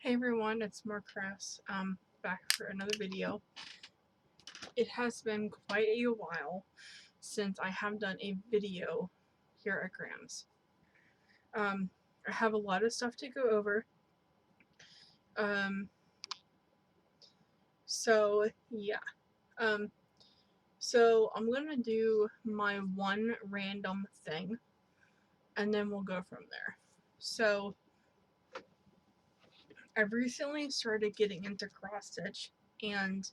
Hey everyone, it's Mark Kress, back for another video. It has been quite a while since I have done a video here at Grams. I have a lot of stuff to go over. So yeah. So I'm gonna do my one random thing, and then we'll go from there. So I've recently started getting into cross stitch, and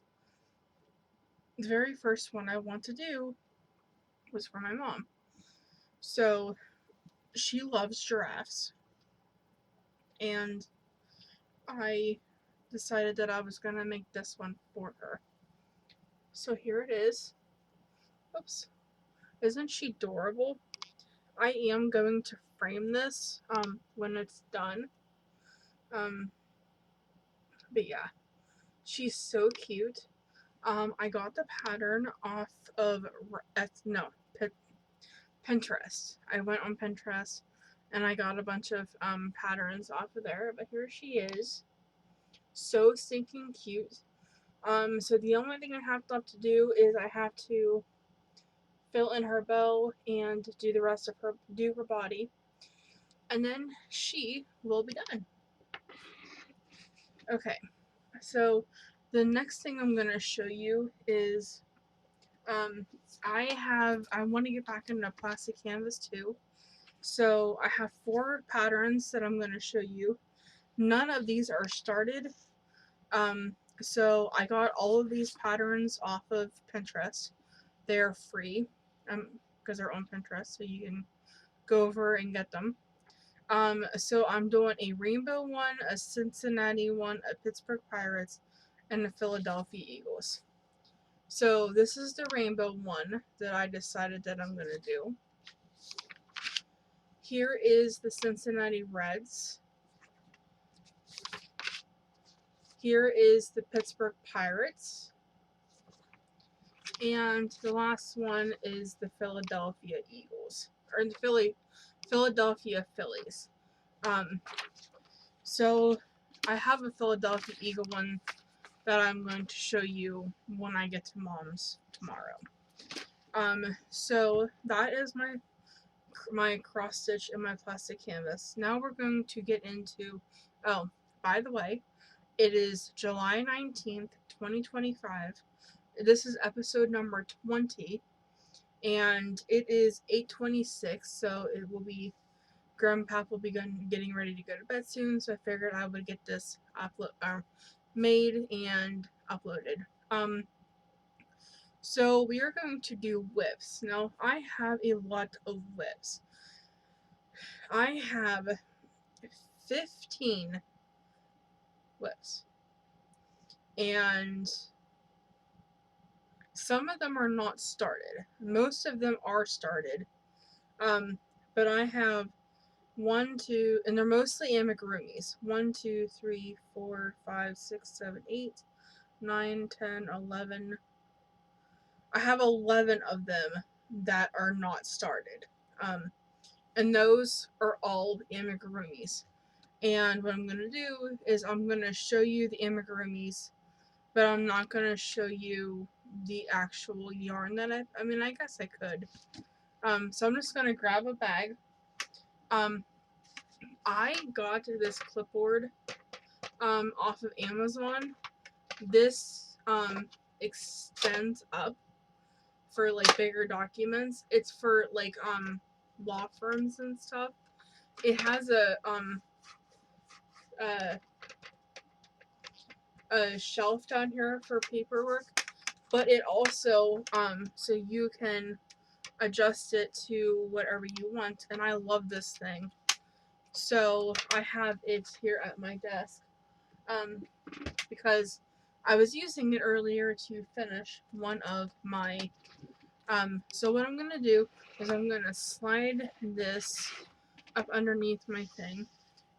the very first one I want to do was for my mom. So she loves giraffes, and I decided that I was gonna make this one for her. So here it is. Oops. Isn't she adorable? I am going to frame this when it's done. But yeah, she's so cute. I got the pattern off of Pinterest. I went on Pinterest and I got a bunch of patterns off of there. But here she is, so stinking cute. So the only thing I have left to do is I have to fill in her bow and do the rest of her body, and then she will be done. Okay, so the next thing I'm gonna show you is I want to get back into plastic canvas too. So I have 4 patterns that I'm gonna show you. None of these are started. So I got all of these patterns off of Pinterest. They're free, because they're on Pinterest, so you can go over and get them. So I'm doing a rainbow one, a Cincinnati one, a Pittsburgh Pirates, and a Philadelphia Eagles. So this is the rainbow one that I decided that I'm gonna do. Here is the Cincinnati Reds. Here is the Pittsburgh Pirates. And the last one is the Philadelphia Eagles, or the Philadelphia Phillies. So I have a Philadelphia Eagle one that I'm going to show you when I get to Mom's tomorrow. So that is my cross stitch and my plastic canvas. Now we're going to get into, oh, by the way, it is July 19th, 2025. This is episode number 20, and it is 8:26, so it will be, Grandpa will be getting ready to go to bed soon, so I figured I would get this made and uploaded. So we are going to do whips. Now, I have a lot of whips. I have 15 whips, and some of them are not started. Most of them are started. But I have 1, 2, and they're mostly amigurumis. 1, 2, 3, 4, 5, 6, 7, 8, 9, 10, 11. I have 11 of them that are not started. And those are all amigurumis. And what I'm going to do is I'm going to show you the amigurumis, but I'm not going to show you the actual yarn that I mean, I guess I could. So I'm just going to grab a bag. I got this clipboard off of Amazon. This extends up for like bigger documents. It's for like law firms and stuff. It has a shelf down here for paperwork, but it also so you can adjust it to whatever you want, and I love this thing. So I have it here at my desk because I was using it earlier to finish one of my so what I'm gonna do is I'm gonna slide this up underneath my thing,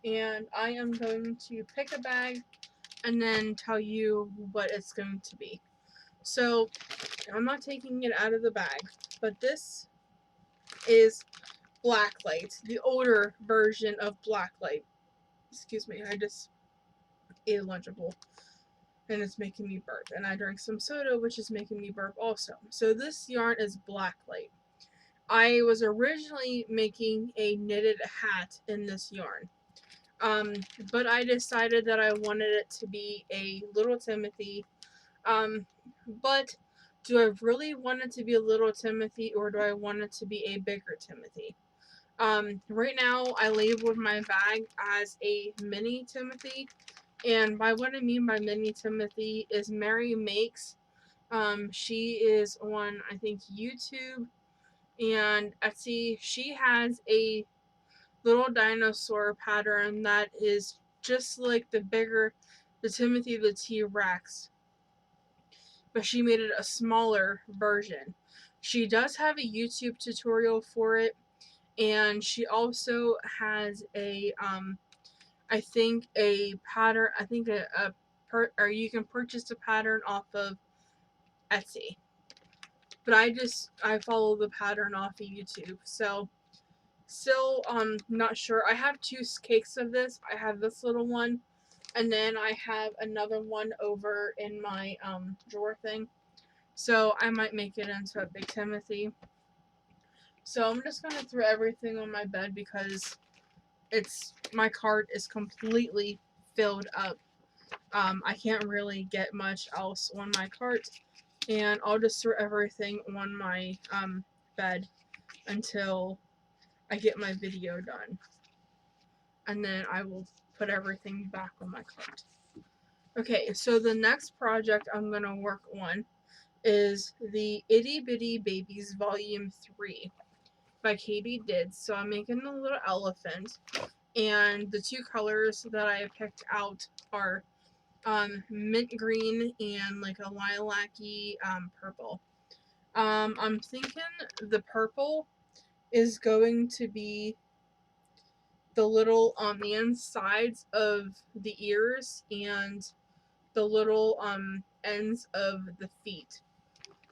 and I am going to pick a bag and then tell you what it's going to be. So I'm not taking it out of the bag, but this is Blacklight, the older version of Blacklight. Excuse me, I just illegible. And it's making me burp. And I drank some soda, which is making me burp also. So this yarn is Blacklight. I was originally making a knitted hat in this yarn. But I decided that I wanted it to be a Little Timothy. But do I really want it to be a Little Timothy, or do I want it to be a bigger Timothy? Right now I labeled my bag as a mini Timothy, and by what I mean by mini Timothy is Mary Makes. She is on, I think, YouTube and Etsy. She has a little dinosaur pattern that is just like the Timothy the T-Rex, but she made it a smaller version. She does have a YouTube tutorial for it, and she also has a I think a pattern. I think or you can purchase a pattern off of Etsy. But I follow the pattern off of YouTube. So still not sure. I have two cakes of this. I have this little one, and then I have another one over in my drawer thing. So I might make it into a Big Timothy. So I'm just gonna throw everything on my bed because my cart is completely filled up. I can't really get much else on my cart, and I'll just throw everything on my bed until I get my video done, and then I will put everything back on my cart. Okay, so the next project I'm gonna work on is the Itty Bitty Babies Volume 3 by Katie Did. So I'm making a little elephant, and the two colors that I picked out are mint green and like a lilac-y purple. I'm thinking the purple is going to be the little on the insides of the ears and the little ends of the feet.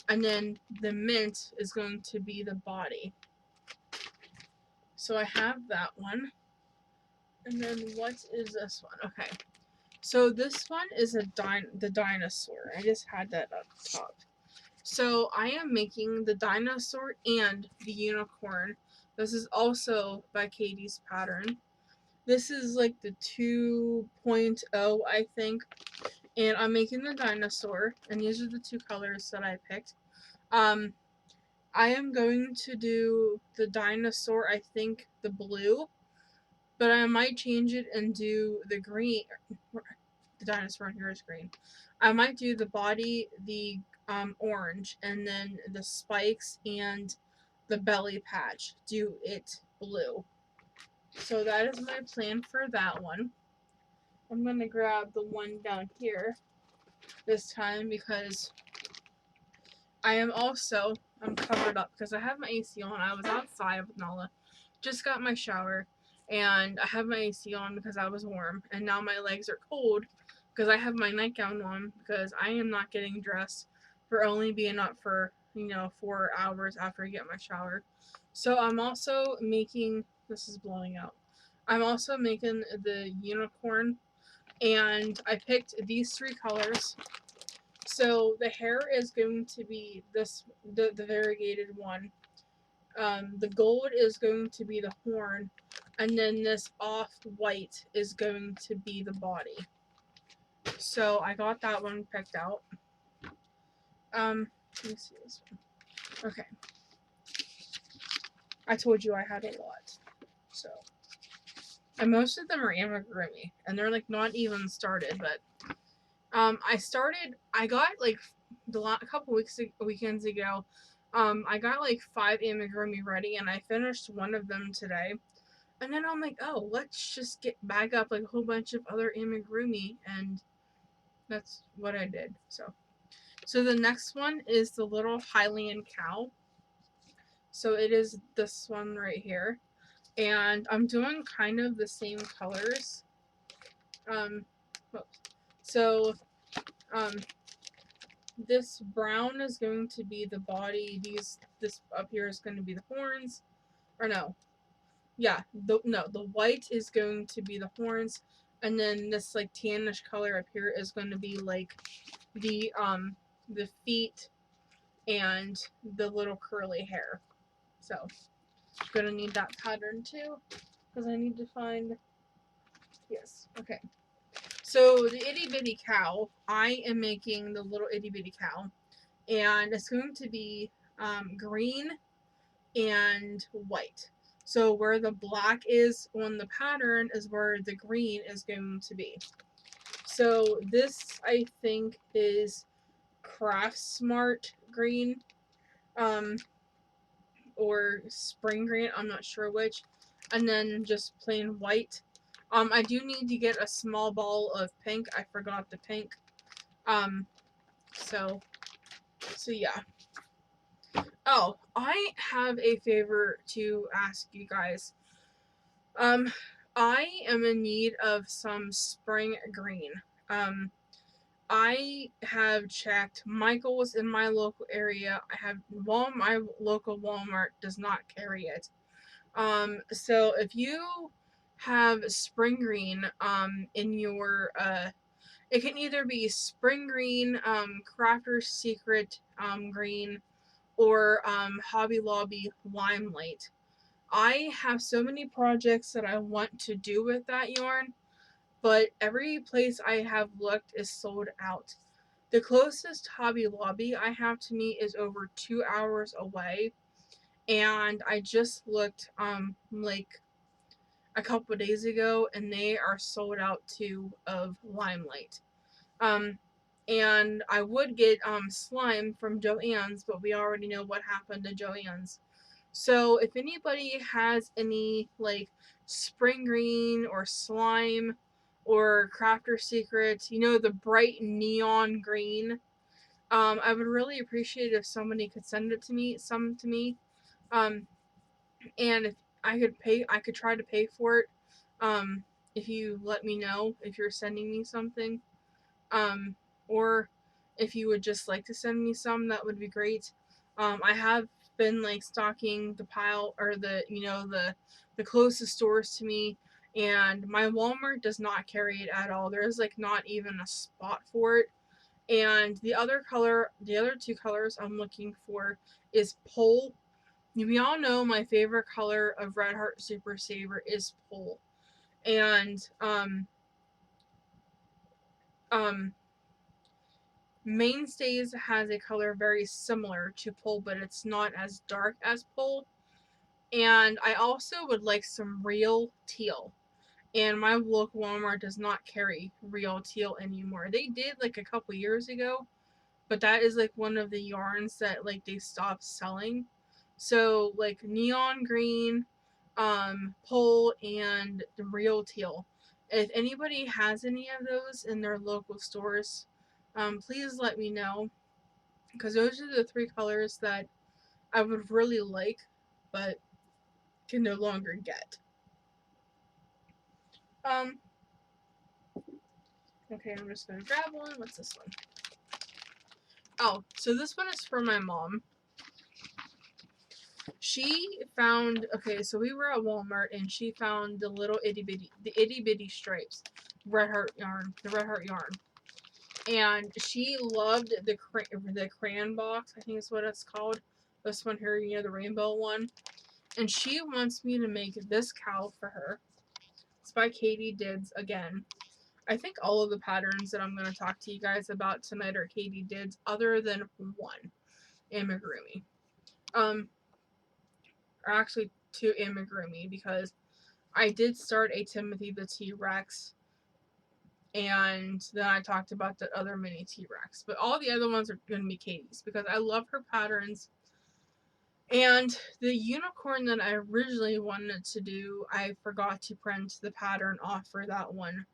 And then the mint is going to be the body. So I have that one. And then what is this one? Okay. So this one is the dinosaur. I just had that up top. So I am making the dinosaur and the unicorn. This is also by Katie's pattern. This is like the 2.0, I think. And I'm making the dinosaur, and these are the two colors that I picked. I am going to do the dinosaur, I think, the blue, but I might change it and do the green. The dinosaur in here is green. I might do the body, the orange, and then the spikes and the belly patch, do it blue. So that is my plan for that one. I'm going to grab the one down here this time because I'm covered up because I have my AC on. I was outside with Nala, just got my shower, and I have my AC on because I was warm, and now my legs are cold because I have my nightgown on because I am not getting dressed for only being up for 4 hours after I get my shower. So I'm also making, this is blowing out. I'm also making the unicorn, and I picked these three colors. So the hair is going to be the variegated one. The gold is going to be the horn, and then this off-white is going to be the body. So I got that one picked out. Let me see this one. Okay. I told you I had a lot. So, and most of them are amigurumi, and they're like not even started, but I got like a couple weekends ago, I got like 5 amigurumi ready, and I finished one of them today. And then I'm like, oh, let's just bag up like a whole bunch of other amigurumi, and that's what I did. So the next one is the little Hylian cow. So it is this one right here, and I'm doing kind of the same colors. So this brown is going to be the body. This up here is going to be the horns, or no, yeah, the white is going to be the horns, And then this like tannish color up here is going to be like the feet and the little curly hair. So I'm gonna need that pattern too, because I need to find, yes, okay. So the itty bitty cow, I am making the little itty bitty cow, and it's going to be green and white. So where the black is on the pattern is where the green is going to be. So this, I think, is Craft Smart green, or spring green, I'm not sure which, and then just plain white. I do need to get a small ball of pink. I forgot the pink. So yeah. Oh, I have a favor to ask you guys. I am in need of some spring green. I have checked Michael's in my local area. My local Walmart does not carry it. So if you have spring green, in your, it can either be spring green, Crafter's Secret, green, or, Hobby Lobby Limelight. I have so many projects that I want to do with that yarn, but every place I have looked is sold out. The closest Hobby Lobby I have to me is over 2 hours away, and I just looked like a couple days ago, and they are sold out too of Limelight. Um, and I would get slime from Joann's, but we already know what happened to Joann's. So if anybody has any like spring green or slime or Crafter Secrets, the bright neon green, I would really appreciate if somebody could send it to me, some to me. And if I could try to pay for it. If you let me know if you're sending me something, um, or if you would just like to send me some, that would be great. I have been like stocking the pile, or the closest stores to me, and my Walmart does not carry it at all. There's like not even a spot for it. And the other two colors I'm looking for is Pole. We all know my favorite color of Red Heart Super Saver is Pole. And um Mainstays has a color very similar to Pole, but it's not as dark as Pole. And I also would like some real teal. And my local Walmart does not carry real teal anymore. They did like a couple years ago, but that is like one of the yarns that like they stopped selling. So like neon green, Pole, and the real teal. If anybody has any of those in their local stores, please let me know, because those are the three colors that I would really like, but can no longer get. Um, okay, I'm just gonna grab one. What's this one? Oh, so this one is for my mom. She found, okay, so we were at Walmart and she found the itty bitty stripes, the Red Heart yarn, and she loved the crayon box, I think is what it's called. This one here, the rainbow one, and she wants me to make this cow for her. It's by Katie Dids again. I think all of the patterns that I'm going to talk to you guys about tonight are Katie Dids, other than one, amigurumi. Or actually two amigurumi, because I did start a Timothy the T-Rex, and then I talked about the other mini T-Rex. But all the other ones are going to be Katie's, because I love her patterns. And the unicorn that I originally wanted to do, I forgot to print the pattern off for that one.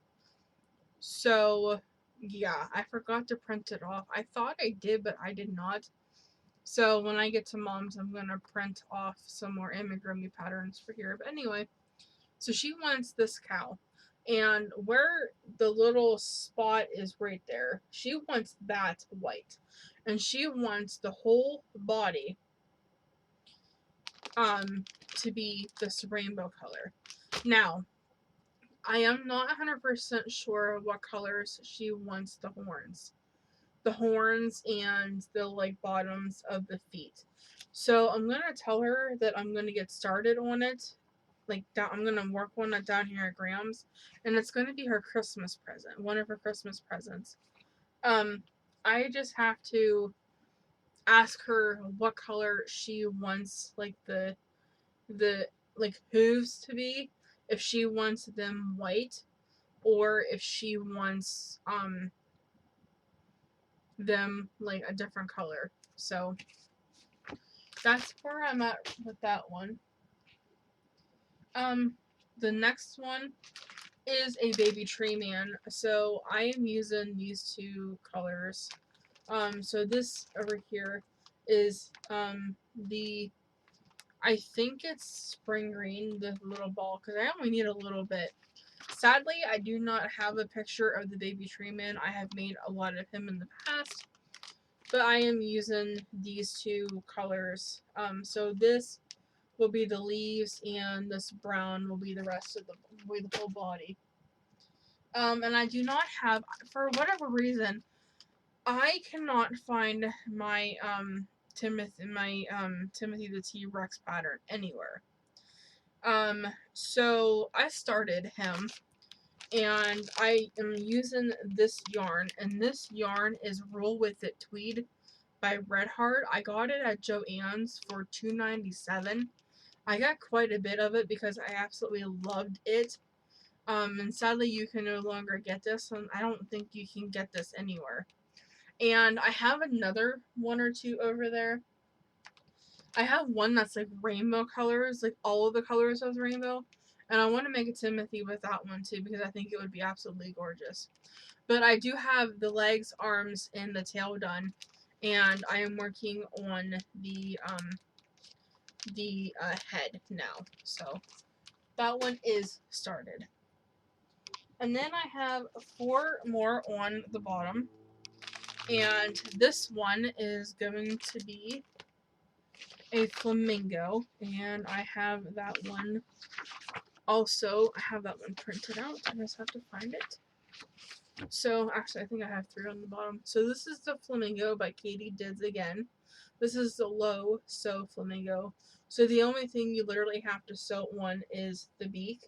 So, yeah, I forgot to print it off. I thought I did, but I did not. So when I get to Mom's, I'm going to print off some more amigurumi patterns for here. But anyway, so she wants this cow. And where the little spot is right there, she wants that white. And she wants the whole body to be this rainbow color. Now, I am not 100% sure what colors she wants the horns. The horns and the like bottoms of the feet. So I'm gonna tell her that I'm gonna get started on it. Like I'm gonna work on it down here at Graham's, and it's gonna be her Christmas present, one of her Christmas presents. I just have to ask her what color she wants, like the like hooves to be. If she wants them white, or if she wants them like a different color. So that's where I'm at with that one. The next one is a baby tree man. So I am using these two colors. So this over here is the, I think it's spring green, the little ball, because I only need a little bit. Sadly, I do not have a picture of the baby tree man. I have made a lot of him in the past, but I am using these two colors. So this will be the leaves, and this brown will be the rest of the whole body. And I do not have, for whatever reason, I cannot find my Timothy the T-Rex pattern anywhere. So I started him, and I am using this yarn, and this yarn is Roll With It Tweed by Red Heart. I got it at Joann's for $2.97. I got quite a bit of it because I absolutely loved it. And sadly you can no longer get this, and I don't think you can get this anywhere. And I have another one or two over there. I have one that's like rainbow colors, like all of the colors of the rainbow. And I want to make a Timothy with that one too, because I think it would be absolutely gorgeous. But I do have the legs, arms, and the tail done. And I am working on the head now. So that one is started. And then I have 4 more on the bottom. And this one is going to be a flamingo. And I have that one also. I have that one printed out. I just have to find it. So, actually, I think I have 3 on the bottom. So this is the Flamingo by Katie Dids again. This is the low sew flamingo. So the only thing you literally have to sew on is the beak.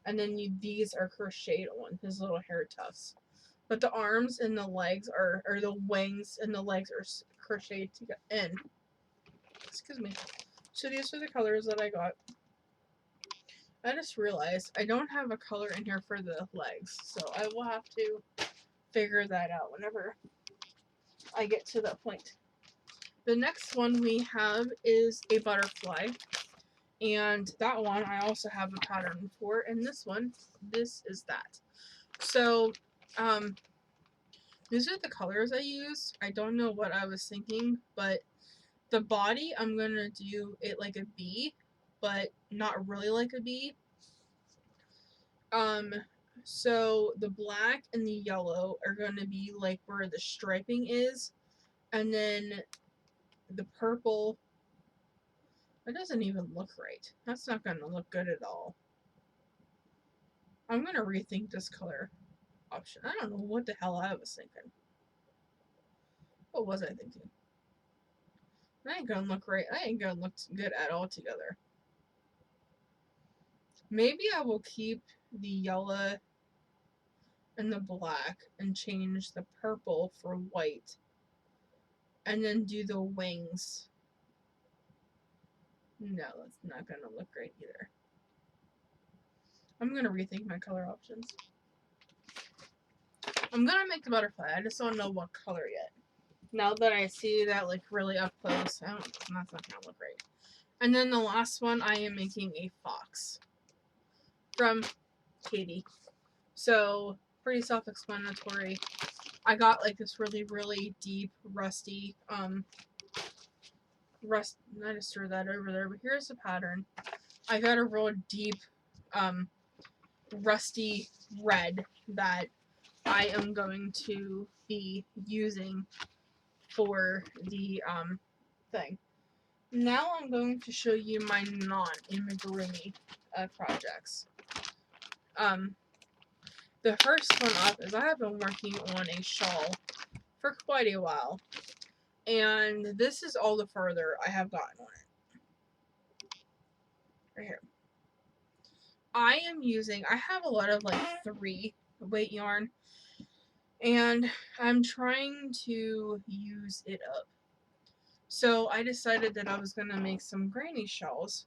And then these are crocheted on, his little hair tufts. But the arms and the legs are, or the wings and the legs are crocheted together in. Excuse me. So these are the colors that I got. I just realized I don't have a color in here for the legs. So I will have to figure that out whenever I get to that point. The next one we have is a butterfly. And that one I also have a pattern for. And this one, this is that. So, these are the colors I used. I don't know what I was thinking, but the body, I'm going to do it like a bee, but not really like a bee. So the black and the yellow are going to be like where the striping is. And then the purple, that doesn't even look right. That's not going to look good at all. I'm going to rethink this color option. I don't know what the hell I was thinking. What was I thinking? That ain't gonna look right. That ain't gonna look good at all together. Maybe I will keep the yellow and the black and change the purple for white. And then do the wings. No, that's not gonna look great either. I'm gonna rethink my color options. I'm gonna make the butterfly. I just don't know what color yet. Now that I see that like really up close, that's not gonna look great. And then the last one, I am making a fox from Katie. So pretty self-explanatory. I got like this really, really deep rusty I just threw that over there, but here's the pattern. I got a real deep rusty red that I am going to be using for the thing. Now I'm going to show you my non-amigurumi projects. The first one up is I have been working on a shawl for quite a while. And this is all the further I have gotten on it. Right here. I have a lot of like 3 weight yarn. And I'm trying to use it up. So I decided that I was going to make some granny shawls.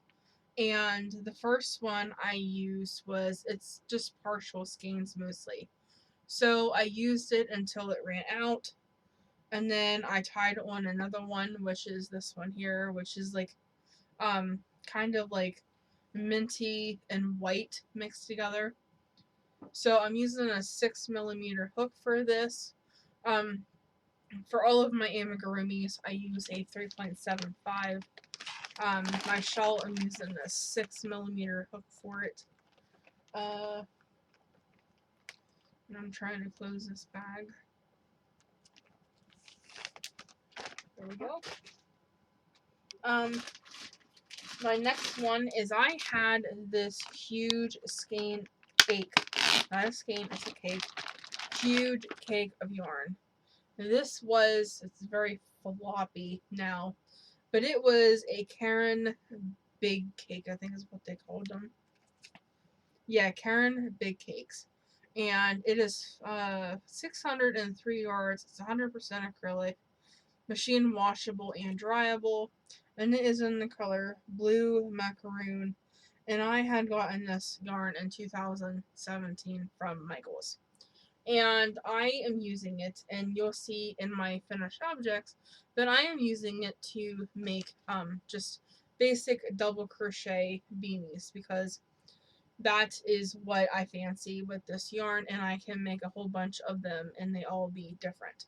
And the first one I used it's just partial skeins mostly. So I used it until it ran out. And then I tied on another one, which is this one here, which is like kind of like minty and white mixed together. So I'm using a 6mm hook for this. For all of my amigurumis, I use a 3.75. My shawl, I'm using a 6mm hook for it. And I'm trying to close this bag. There we go. My next one is I had this huge skein cake. Not a skein, it's a cake. Huge cake of yarn. It's very floppy now, but it was a Karen Big Cake, I think is what they called them. Yeah, Karen Big Cakes. And it is 603 yards. It's 100% acrylic, machine washable and dryable, and it is in the color blue macaroon. And I had gotten this yarn in 2017 from Michaels. And I am using it, and you'll see in my finished objects that I am using it to make just basic double crochet beanies, because that is what I fancy with this yarn, and I can make a whole bunch of them and they all be different.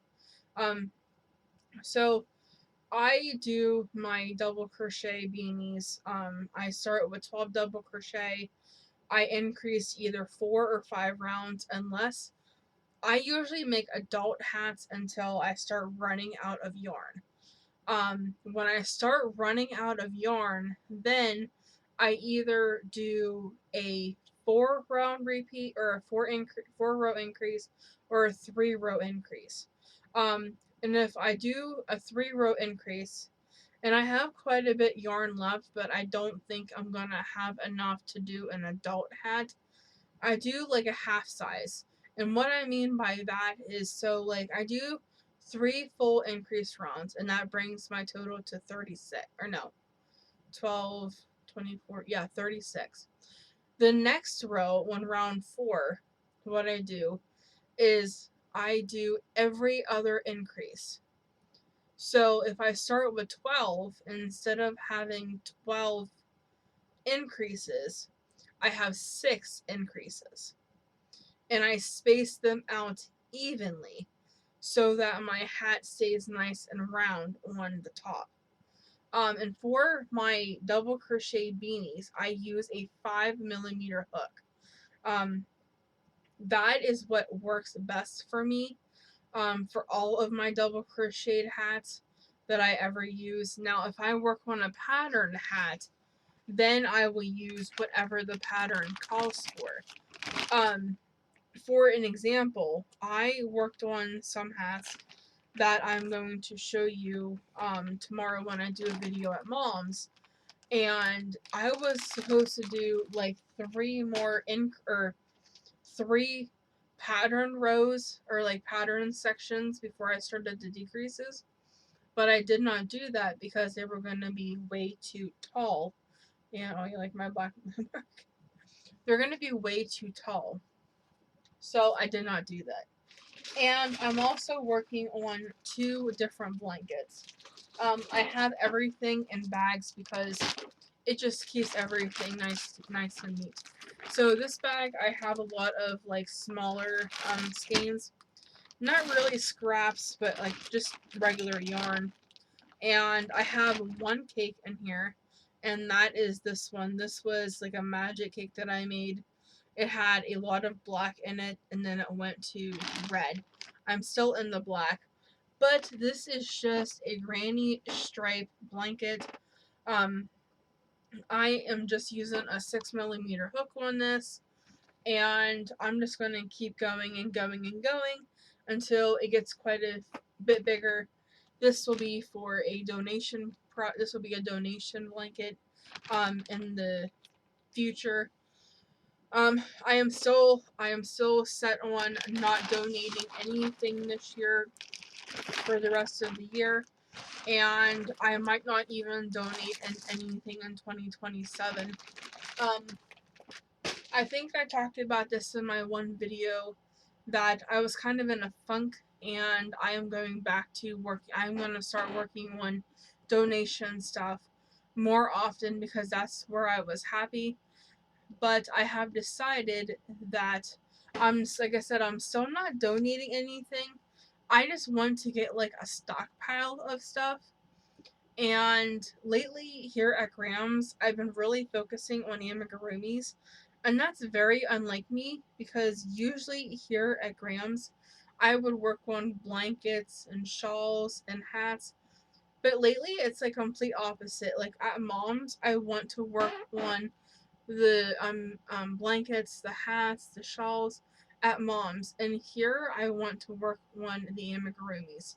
So I do my double crochet beanies. I start with 12 double crochet. I increase either 4 or 5 rounds, unless I usually make adult hats until I start running out of yarn. When I start running out of yarn, then I either do a 4 round repeat, or a 4 row increase, or a 3 row increase. And if I do a 3 row increase, and I have quite a bit yarn left, but I don't think I'm gonna have enough to do an adult hat, I do like a half size. And what I mean by that is, so like I do 3 full increase rounds, and that brings my total to 36, or no, 12, 24, yeah, 36. The next row, on round 4, what I do is I do every other increase. So if I start with 12, instead of having 12 increases, I have 6 increases. And I space them out evenly so that my hat stays nice and round on the top. And for my double crochet beanies, I use a 5mm hook. That is what works best for me. For all of my double crocheted hats that I ever use. Now, if I work on a pattern hat, then I will use whatever the pattern calls for. For an example, I worked on some hats that I'm going to show you tomorrow when I do a video at Mom's, and I was supposed to do like 3 pattern rows, or like pattern sections, before I started the decreases, but I did not do that because they were going to be way too tall. And oh, you like my black mark? They're going to be way too tall, so I did not do that. And I'm also working on 2 different blankets. I have everything in bags because it just keeps everything nice and neat. So this bag, I have a lot of like smaller skeins, not really scraps, but like just regular yarn. And I have 1 cake in here, and that is this one. This was like a magic cake that I made. It had a lot of black in it, and then it went to red. I'm still in the black, but this is just a granny stripe blanket. I am just using a 6mm hook on this, and I'm just going to keep going and going and going until it gets quite a bit bigger. This will be for a donation. This will be a donation blanket in the future. I am still set on not donating anything this year for the rest of the year, and I might not even donate anything in 2027. I think I talked about this in my one video that I was kind of in a funk, and I am going back to work. I'm going to start working on donation stuff more often because that's where I was happy. But I have decided that like I said, I'm still not donating anything. I just want to get like a stockpile of stuff. And lately here at Graham's, I've been really focusing on amigurumis. And that's very unlike me because usually here at Graham's, I would work on blankets and shawls and hats. But lately it's like complete opposite. Like at Mom's, I want to work on the blankets, the hats, the shawls at Mom's. And here I want to work on the amigurumis.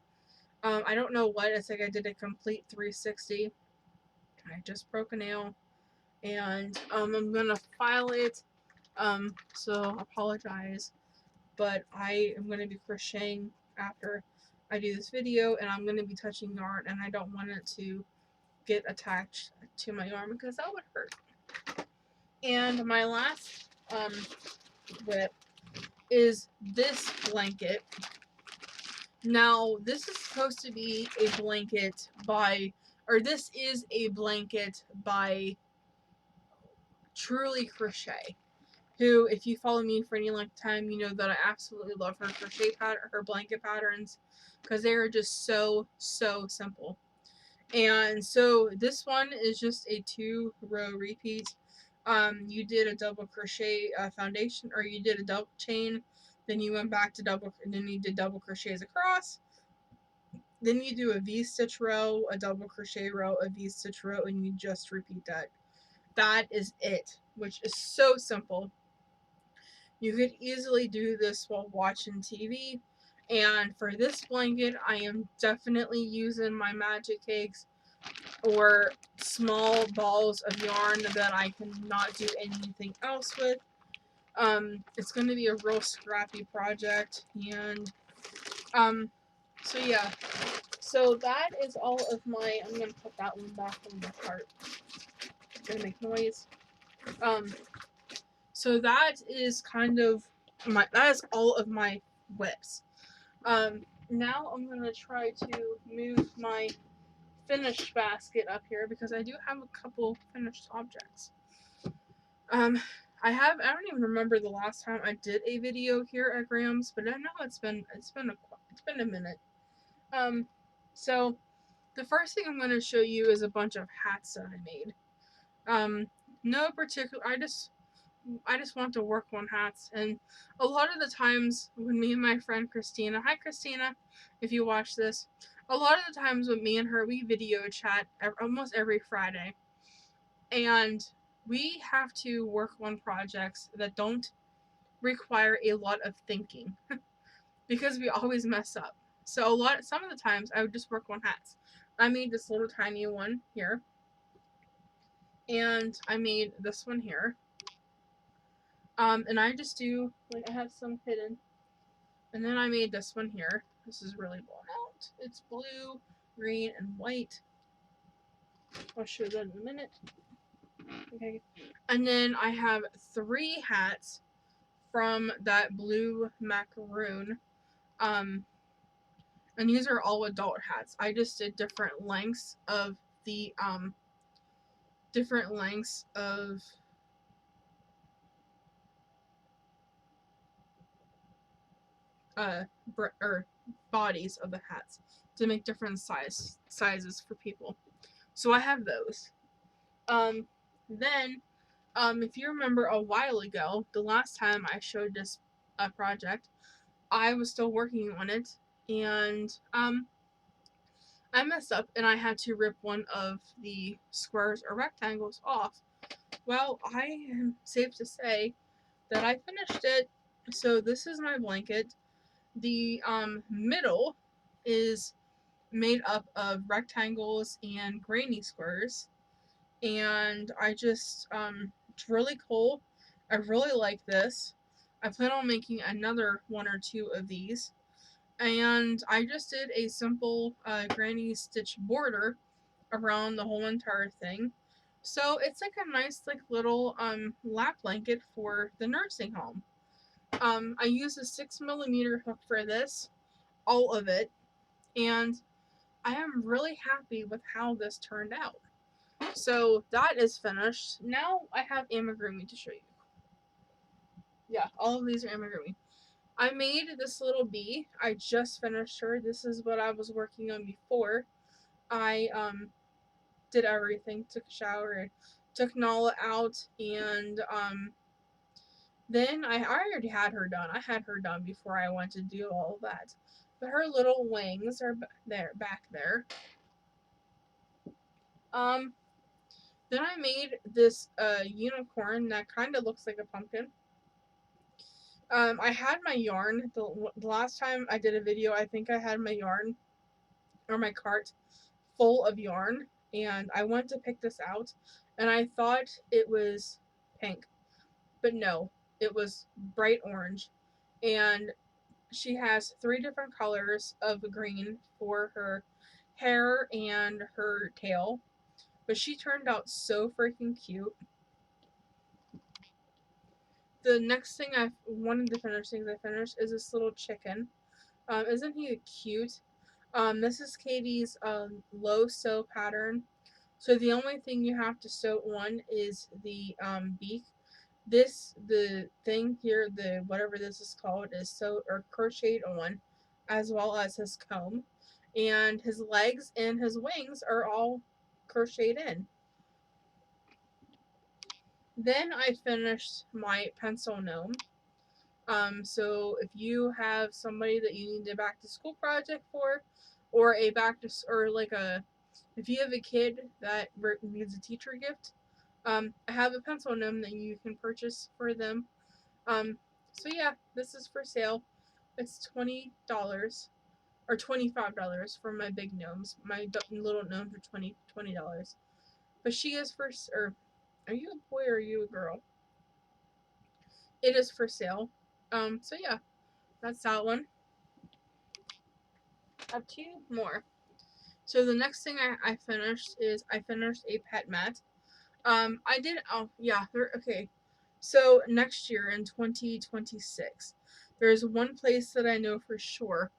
I don't know what. It's like I did a complete 360. I just broke a nail, and I'm gonna file it. So apologize, but I am gonna be crocheting after I do this video, and I'm gonna be touching yarn, and I don't want it to get attached to my arm because that would hurt. And my last whip is this blanket. Now, this is supposed to be a blanket by, or this is a blanket by Truly Crochet, who, if you follow me for any length of time, you know that I absolutely love her crochet pattern, her blanket patterns, because they are just so simple. And so this one is just a 2-row repeat. You did a double crochet foundation, or you did a double chain, then you went back to double, and then you did double crochets across. Then you do a V-stitch row, a double crochet row, a V-stitch row, and you just repeat that. That is it, which is so simple. You could easily do this while watching TV. And for this blanket, I am definitely using my Magic Cakes or small balls of yarn that I cannot do anything else with. It's going to be a real scrappy project, and so yeah. So that is all of my. I'm going to put that one back in the cart. It's going to make noise. So that is kind of that is all of my whips. Now I'm going to try to move my finished basket up here because I do have a couple finished objects. I don't even remember the last time I did a video here at Graham's, but I know it's been a minute. So the first thing I'm going to show you is a bunch of hats that I made. No particular. I just want to work on hats, and a lot of the times when me and my friend Christina, hi Christina, if you watch this, a lot of the times when me and her, we video chat almost every Friday, and we have to work on projects that don't require a lot of thinking because we always mess up. So some of the times I would just work on hats. I made this little tiny one here, and I made this one here. And I just do, like, I have some hidden. And then I made this one here. This is really blown out. It's blue, green, and white. I'll show that in a minute. Okay. And then I have 3 hats from that blue macaroon. And these are all adult hats. I just did different lengths of the, or bodies of the hats to make different sizes for people. So I have those. Then, if you remember a while ago, the last time I showed this project, I was still working on it, and I messed up and I had to rip one of the squares or rectangles off. Well, I am safe to say that I finished it. So this is my blanket. The middle is made up of rectangles and granny squares, and I just it's really cool. I really like this. I plan on making another one or two of these, and I just did a simple granny stitch border around the whole entire thing. So it's like a nice like little lap blanket for the nursing home. I used a 6mm hook for this, all of it, and I am really happy with how this turned out. So that is finished. Now I have amigurumi to show you. Yeah, all of these are amigurumi. I made this little bee. I just finished her. This is what I was working on before. I did everything, took a shower, took Nala out, and then I already had her done. I had her done before I went to do all of that. But her little wings are back there. Um, then I made this unicorn that kind of looks like a pumpkin. I had my yarn the last time I did a video. I think I had my yarn or my cart full of yarn, and I went to pick this out, and I thought it was pink, but no, it was bright orange, and she has 3 different colors of green for her hair and her tail, but she turned out so freaking cute. The next thing one of the finished things I finished is this little chicken. Isn't he cute? This is Katie's low sew pattern. So the only thing you have to sew on is the beak. The thing here, the whatever this is called, is sewed or crocheted on, as well as his comb, and his legs and his wings are all crocheted in. Then I finished my pencil gnome. So if you have somebody that you need a back to school project for, or a back to or like a if you have a kid that needs a teacher gift, I have a pencil gnome that you can purchase for them. So yeah, this is for sale. It's $20 or $25 for my big gnomes. My little gnomes are $20. But she is for or are you a boy or are you a girl? It is for sale. So yeah, that's that one. I have 2 more. So the next thing I finished is I finished a pet mat. I did, oh yeah, okay. So next year in 2026, there's one place that I know for sure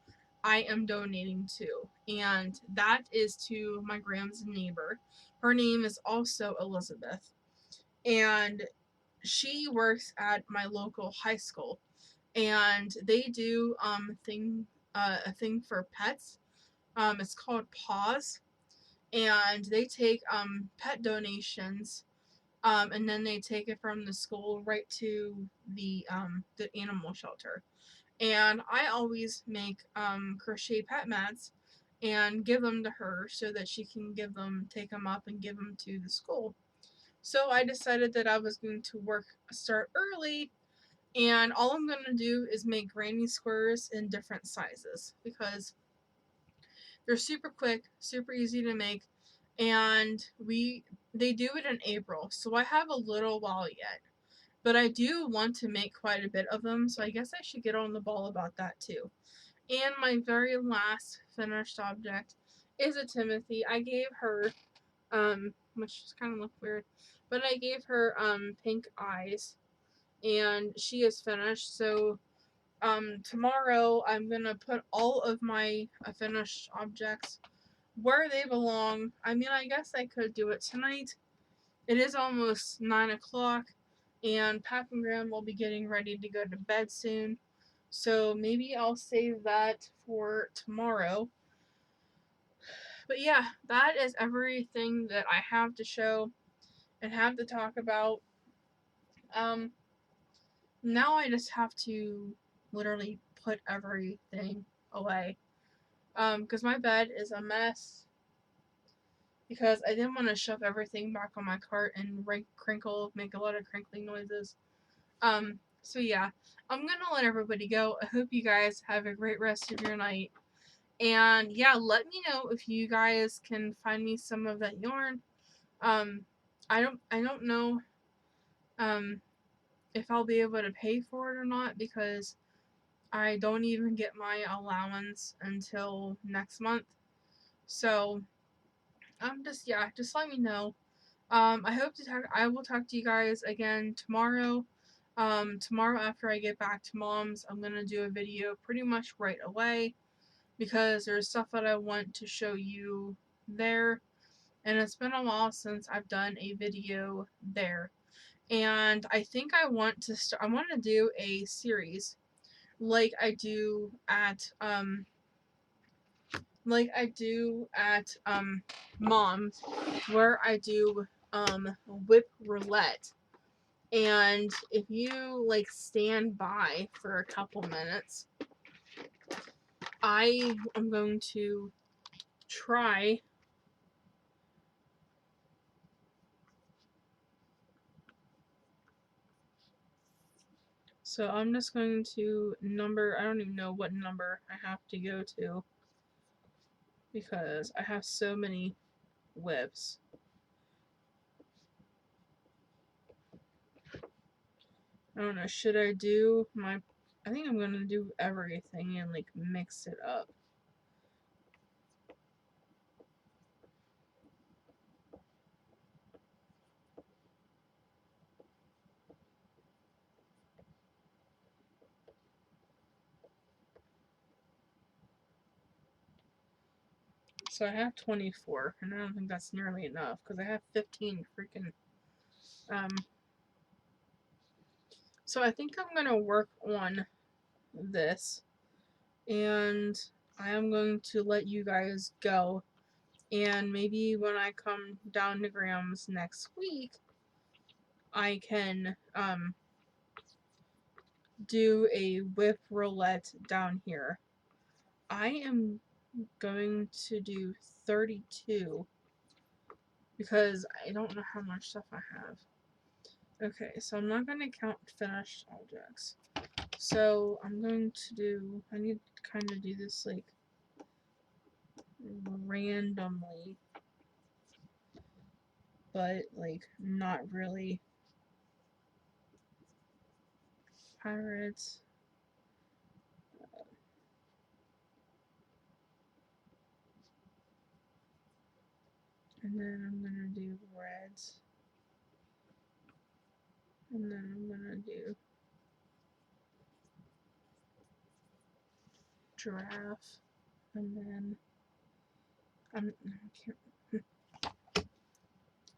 I am donating to, and that is to my grand's neighbor. Her name is also Elizabeth, and she works at my local high school, and they do a thing for pets. It's called Paws, and they take pet donations, and then they take it from the school right to the animal shelter. And I always make crochet pet mats and give them to her so that she can take them up and give them to the school. So I decided that I was going to start early, and all I'm going to do is make granny squares in different sizes because they're super quick, super easy to make, and they do it in April, so I have a little while yet. But I do want to make quite a bit of them, so I guess I should get on the ball about that too. And my very last finished object is a Timothy. I gave her, which just kind of look weird, but I gave her pink eyes, and she is finished. So tomorrow I'm gonna put all of my finished objects where they belong. I mean, I guess I could do it tonight. It is almost 9 o'clock, and Pap and Graham will be getting ready to go to bed soon. So maybe I'll save that for tomorrow. But yeah, that is everything that I have to show and have to talk about. Um, Now I just have to literally put everything away. Because my bed is a mess. Because I didn't want to shove everything back on my cart and crinkle, make a lot of crinkling noises. So yeah, I'm gonna let everybody go. I hope you guys have a great rest of your night. And yeah, let me know if you guys can find me some of that yarn. I don't know if I'll be able to pay for it or not, because I don't even get my allowance until next month. So just let me know. I will talk to you guys again tomorrow. Tomorrow after I get back to mom's, I'm gonna do a video pretty much right away, because there's stuff that I want to show you there, and it's been a while since I've done a video there. And I think I want to do a series like I do at mom's, where I do whip roulette. And if you like stand by for a couple minutes, I am going to try. So I'm just going to I don't even know what number I have to go to, because I have so many whips. I don't know, should I do I think I'm gonna do everything and like mix it up. So I have 24, and I don't think that's nearly enough, because I have 15 freaking, so I think I'm gonna work on this, and I am going to let you guys go, and maybe when I come down to Graham's next week, I can, do a whip roulette down here. I am going to do 32, because I don't know how much stuff I have. Okay, so I'm not going to count finished objects. So I'm going to do, I need to kind of do this like randomly, but like not really. Pirates. And then I'm going to do reds. And then I'm going to do giraffe. And then I can't.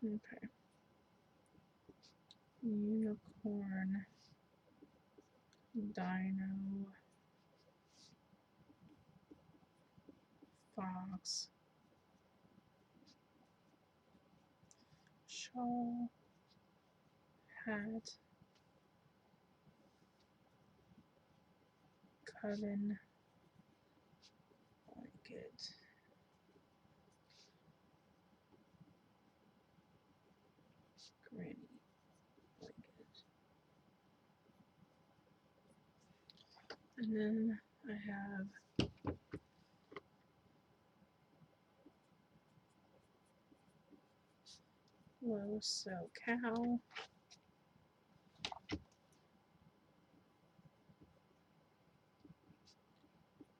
Okay. Unicorn. Dino. Fox. Shawl. Hat. Coven. Blanket. Granny. Blanket. And then I have low, so cow.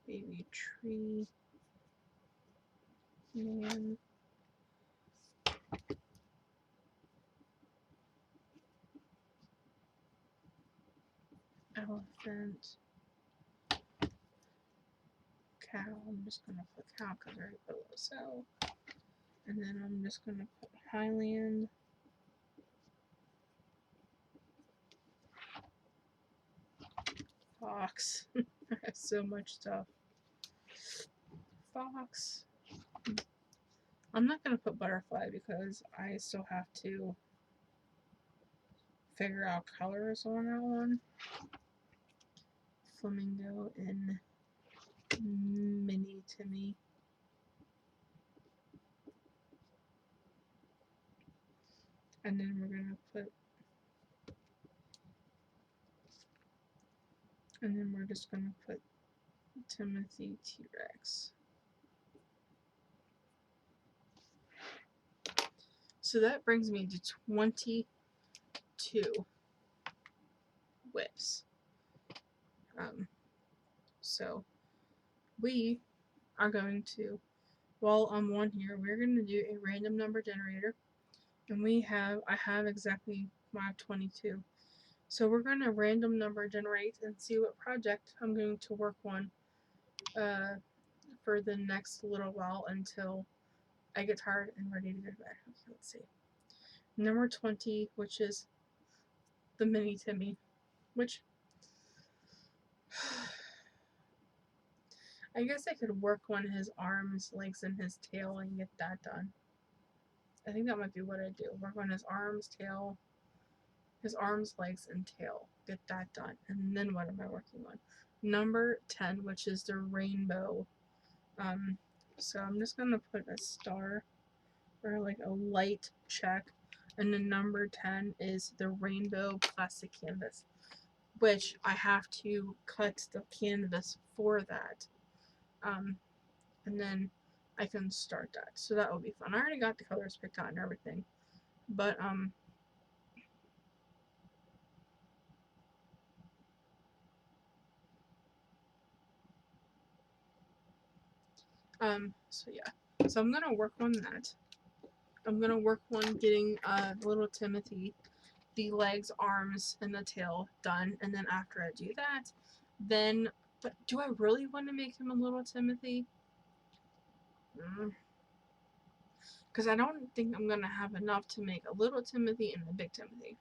Baby tree. Man. Elephant. Cow. I'm just gonna put cow because I already put low, so. And then I'm just gonna put Highland. Fox. I have so much stuff. Fox. I'm not gonna put butterfly because I still have to figure out colors on that one. Flamingo and Mini Timmy. And then we're gonna put And then we're just going to put Timothy T-Rex. So that brings me to 22 whips. So we are going to, while I'm on here, we're going to do a random number generator. And I have exactly my 22. So we're going to random number generate and see what project I'm going to work on for the next little while until I get tired and ready to go to bed. Okay, let's see. Number 20, which is the mini Timmy, which I guess I could work on his arms, legs, and his tail and get that done. I think that might be what I do. Work on his arms, legs, and tail. Get that done. And then what am I working on? Number 10, which is the rainbow. So I'm just going to put a star or like a light check. And the number 10 is the rainbow plastic canvas, which I have to cut the canvas for that. And then I can start that. So that will be fun. I already got the colors picked out and everything. But, so yeah. So I'm going to work on that. I'm going to work on getting, little Timothy, the legs, arms, and the tail done. And then after I do that, then, but do I really want to make him a little Timothy? Because I don't think I'm going to have enough to make a little Timothy and a big Timothy.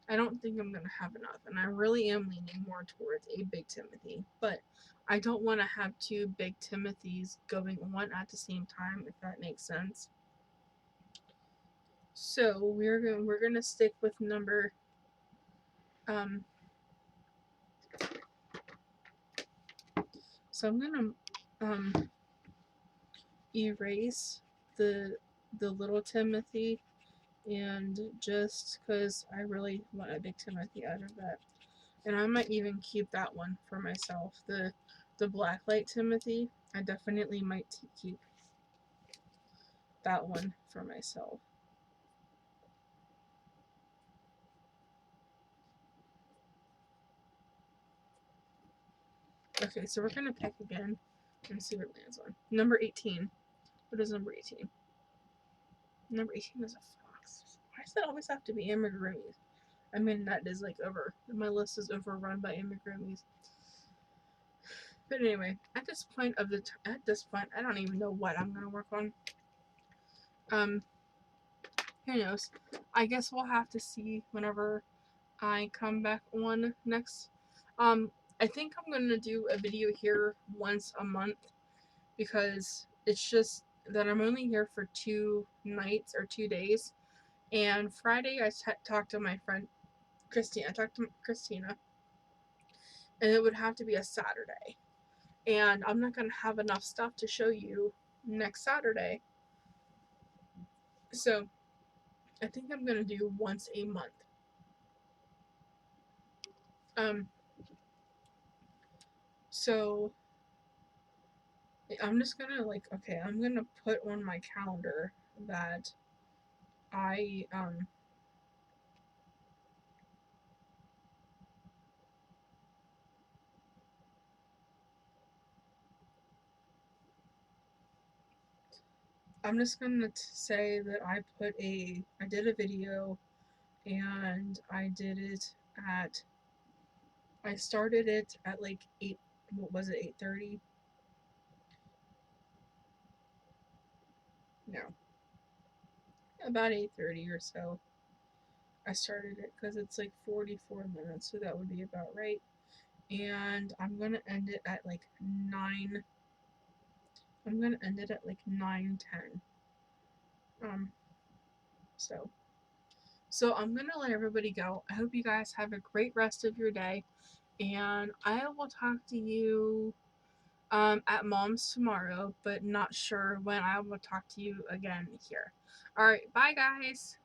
I don't think I'm going to have enough, and I really am leaning more towards a big Timothy, but I don't want to have two big Timothys going on at the same time, if that makes sense. So we're going to stick with number so I'm going to erase the little Timothy, and just because I really want a big Timothy out of that. And I might even keep that one for myself. The blacklight Timothy, I definitely might keep that one for myself. Okay, so we're going to pick again and see what it lands on. Number 18. What is number 18? Number 18 is a fox. Why does that always have to be amigurumis? I mean, that is like over. My list is overrun by amigurumis. But anyway, at this point, I don't even know what I'm going to work on. Who knows? I guess we'll have to see whenever I come back on next. I think I'm going to do a video here once a month because it's just that I'm only here for 2 nights or 2 days. And Friday I talked to my friend Christina. I talked to Christina, and it would have to be a Saturday. And I'm not going to have enough stuff to show you next Saturday. So I think I'm going to do once a month. So I'm just gonna I'm gonna put on my calendar that I I'm just gonna say that I did a video, and I did it I started it at like 8, what was it, 8:30? No, about 8:30 or so. I started it because it's like 44 minutes, so that would be about right. And I'm gonna end it at like 9. I'm gonna end it at like 9:10. So I'm gonna let everybody go. I hope you guys have a great rest of your day, and I will talk to you at Mom's tomorrow, but not sure when I will talk to you again here. All right, bye guys.